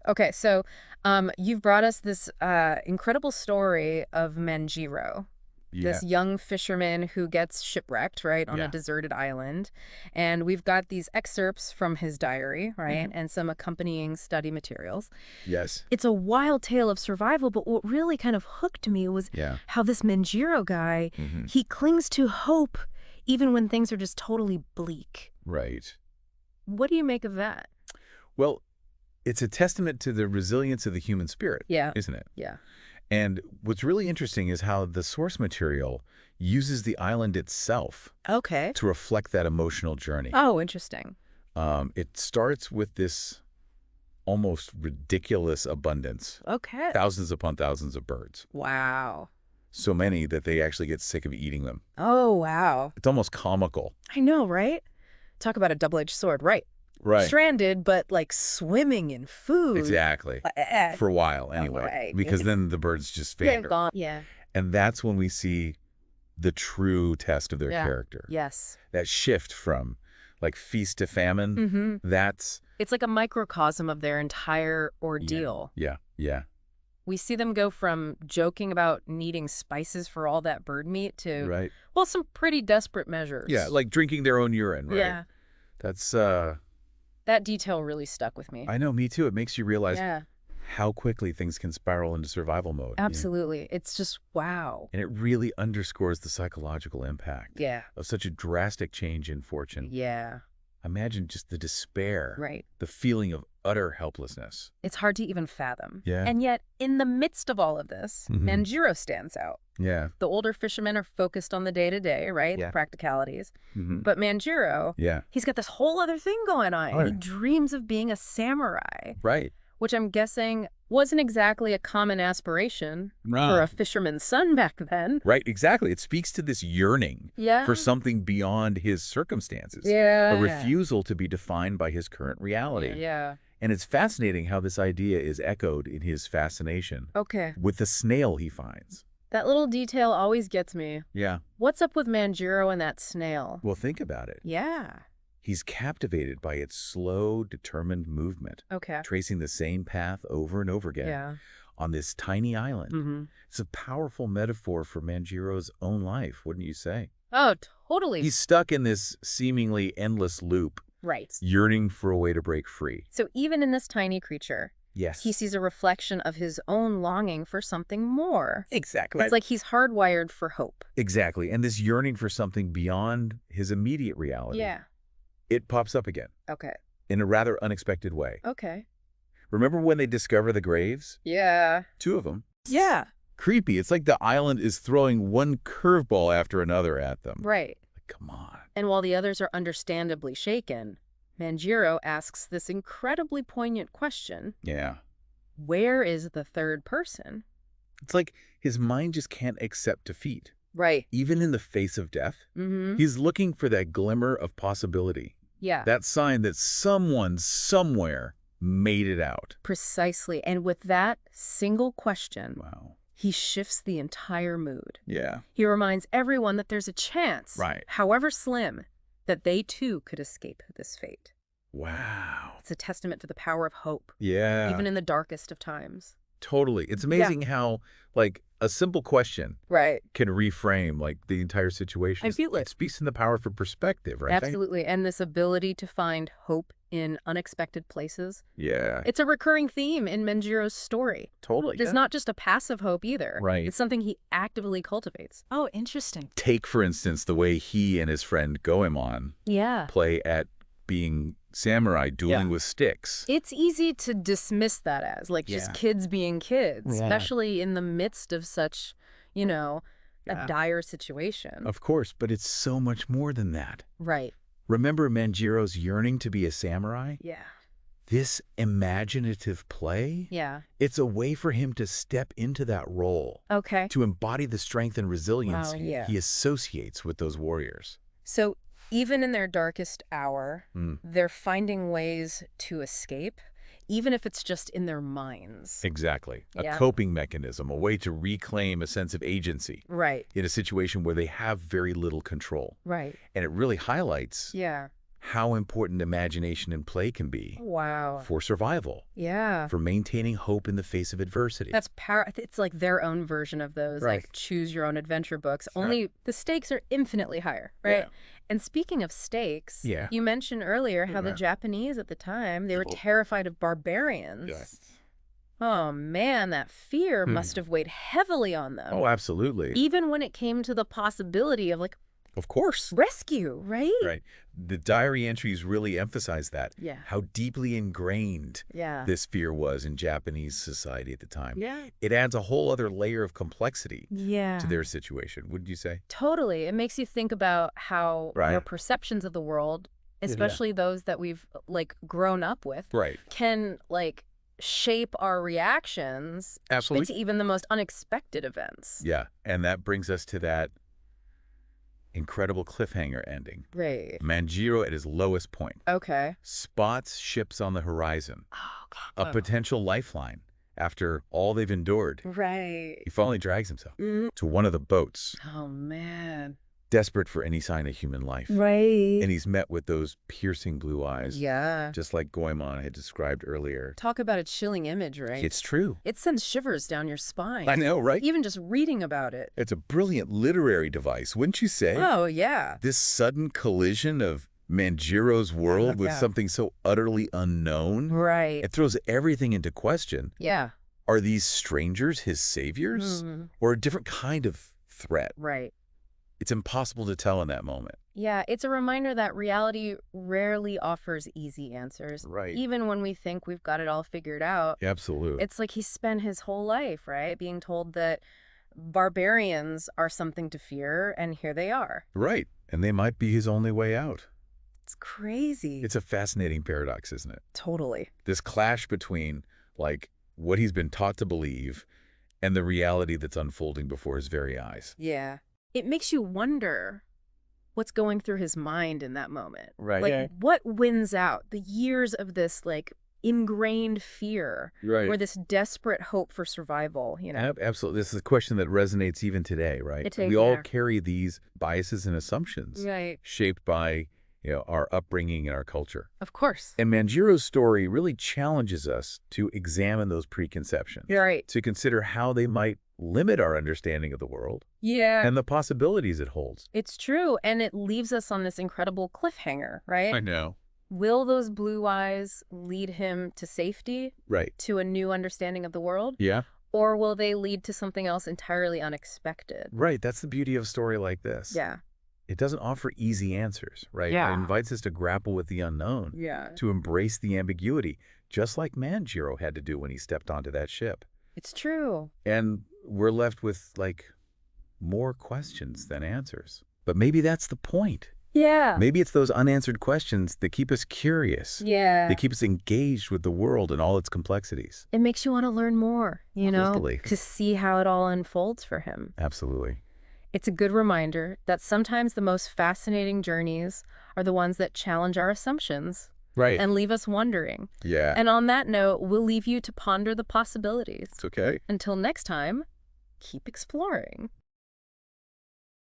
Okay, so you've brought us this incredible story of Manjiro, Yeah. this young fisherman who gets shipwrecked, right, on a Yeah. deserted island. And we've got these excerpts from his diary, right, Mhm. and some accompanying study materials. Yes. It's a wild tale of survival, but what really kind of hooked me was Yeah. how this Manjiro guy, Hmm. he clings to hope even when things are just totally bleak. Right. What do you make of that? Well, it's a testament to the resilience of the human spirit, Yeah, isn't it? yeah. And what's really interesting is how the source material uses the island itself Okay. to reflect that emotional journey. Oh, interesting. It starts with this almost ridiculous abundance, Okay. thousands upon thousands of birds, Wow. so many that they actually get sick of eating them. Oh, wow. It's almost comical. I know, right? Talk about a double-edged sword, right? Right. Stranded, but like swimming in food. Exactly. Eh, For a while, all anyway, right. because then the birds just They're vander. gone. Yeah. And that's when we see the true test of their Yeah. character. Yes. That shift from like feast to famine, Mm-hmm. that's It's like a microcosm of their entire ordeal. yeah. We see them go from joking about needing spices for all that bird meat to, Right. well, some pretty desperate measures. Yeah, like drinking their own urine, right? Yeah. That's That detail really stuck with me. I know, me too. It makes you realize Yeah, how quickly things can spiral into survival mode. absolutely. It's just, wow. And it really underscores the psychological impact Yeah. of such a drastic change in fortune. Yeah. Imagine just the despair, Right. the feeling of utter helplessness. It's hard to even fathom. Yeah. And yet, in the midst of all of this, Mhm. Manjiro stands out. Yeah. The older fishermen are focused on the day-to-day, right? Yeah. The practicalities. Hmm. But Manjiro, Yeah. he's got this whole other thing going on. Oh, He yeah. dreams of being a samurai, Right. which I'm guessing wasn't exactly a common aspiration for a fisherman's son back then. Right, exactly. It speaks to this yearning Yeah. for something beyond his circumstances. Yeah. A refusal to be defined by his current reality. Yeah. And it's fascinating how this idea is echoed in his fascination Okay. with the snail he finds. That little detail always gets me. Yeah. What's up with Manjiro and that snail? Well, think about it. Yeah. He's captivated by its slow, determined movement, Okay. tracing the same path over and over again Yeah. on this tiny island. Mm-hmm. It's a powerful metaphor for Manjiro's own life, wouldn't you say? Oh, totally. He's stuck in this seemingly endless loop, Right. yearning for a way to break free. So even in this tiny creature, Yes. he sees a reflection of his own longing for something more. Exactly. It's like he's hardwired for hope. Exactly. And this yearning for something beyond his immediate reality. Yeah. It pops up again Okay. in a rather unexpected way. Okay. Remember when they discover the graves? Yeah. 2 of them. Yeah. Creepy. It's like the island is throwing one curveball after another at them. Right. Like, come on. And while the others are understandably shaken, Manjiro asks this incredibly poignant question: Yeah. where is the third person? It's like his mind just can't accept defeat. Right. Even in the face of death, Mm-hmm. he's looking for that glimmer of possibility. Yeah. That sign that someone somewhere made it out. Precisely. And with that single question, Wow. he shifts the entire mood. Yeah. He reminds everyone that there's a chance, Right. however slim, that they too could escape this fate. Wow. It's a testament to the power of hope, Yeah. even in the darkest of times. Totally. It's amazing how, like, a simple question Right. can reframe, like, the entire situation. I feel it. It speaks to the power for perspective, right? Absolutely. And this ability to find hope in unexpected places. Yeah. It's a recurring theme in Manjiro's story. Totally. It's not just a passive hope either. Right. It's something he actively cultivates. Oh, interesting. Take, for instance, the way he and his friend Goemon Yeah. play at being samurai dueling Yeah. with sticks. It's easy to dismiss that as like just Yeah. kids being kids, Yeah. especially in the midst of such, a Yeah. dire situation. Of course, but it's so much more than that. Right. Remember Manjiro's yearning to be a samurai? Yeah. This imaginative play? Yeah. It's a way for him to step into that role, Okay. to embody the strength and resilience Wow, yeah. he associates with those warriors. So even in their darkest hour, Mm. they're finding ways to escape, even if it's just in their minds. Exactly. A Yeah. coping mechanism, a way to reclaim a sense of agency Right. in a situation where they have very little control. Right. And it really highlights Yeah. how important imagination and play can be Wow. for survival, Yeah. for maintaining hope in the face of adversity. That's power. It's like their own version of those, Right. like, choose your own adventure books. Right. Only the stakes are infinitely higher, right? Yeah. And speaking of stakes, Yeah. you mentioned earlier how the Yeah. Japanese at the time, they were Oh. terrified of barbarians. Yes. Oh, man, that fear must have weighed heavily on them. Oh, absolutely. Even when it came to the possibility of, like, Of course. rescue, right? Right. The diary entries really emphasize that. Yeah. How deeply ingrained Yeah. this fear was in Japanese society at the time. Yeah. It adds a whole other layer of complexity Yeah. to their situation, wouldn't you say? Totally. It makes you think about how our Right. perceptions of the world, Yeah. especially those that we've, like, grown up with, Right. can, like, shape our reactions into Absolutely. even the most unexpected events. Yeah. And that brings us to that incredible cliffhanger ending. Right. Manjiro at his lowest point Okay. spots ships on the horizon, Oh, a God. potential lifeline after all they've endured. Right. He finally drags himself Mm. to one of the boats, Oh, man. desperate for any sign of human life. Right. And he's met with those piercing blue eyes, Yeah. just like Goemon had described earlier. Talk about a chilling image, right? It's true. It sends shivers down your spine. I know, right? Even just reading about it. It's a brilliant literary device, wouldn't you say? Oh, yeah. This sudden collision of Manjiro's world with Yeah. something so utterly unknown, Right. it throws everything into question. Yeah. Are these strangers his saviors? Mhm. Or a different kind of threat? Right. It's impossible to tell in that moment. Yeah, it's a reminder that reality rarely offers easy answers. Right. Even when we think we've got it all figured out. Absolutely. It's like he spent his whole life, right, being told that barbarians are something to fear, and here they are. Right. And they might be his only way out. It's crazy. It's a fascinating paradox, isn't it? Totally. This clash between, like, what he's been taught to believe and the reality that's unfolding before his very eyes. Yeah. It makes you wonder what's going through his mind in that moment. Right. Like, Yeah. what wins out? The years of this, like, ingrained fear Right. or this desperate hope for survival, you know? Absolutely. This is a question that resonates even today, right? It is, We all yeah. carry these biases and assumptions Right. shaped by, our upbringing and our culture. Of course. And Manjiro's story really challenges us to examine those preconceptions, You're right. to consider how they might limit our understanding of the world Yeah. and the possibilities it holds. It's true. And it leaves us on this incredible cliffhanger, right? know. Will those blue eyes lead him to safety, Right. to a new understanding of the world? Yeah. Or will they lead to something else entirely unexpected? Right. That's the beauty of a story like this. Yeah. It doesn't offer easy answers, right? Yeah. It invites us to grapple with the unknown, Yeah. to embrace the ambiguity, just like Manjiro had to do when he stepped onto that ship. It's true. And we're left with, like, more questions than answers. But maybe that's the point. Yeah. Maybe it's those unanswered questions that keep us curious. Yeah. They keep us engaged with the world and all its complexities. It makes you want to learn more, Totally. to see how it all unfolds for him. Absolutely. It's a good reminder that sometimes the most fascinating journeys are the ones that challenge our assumptions Right. and leave us wondering. Yeah. And on that note, we'll leave you to ponder the possibilities. It's okay. Until next time, keep exploring.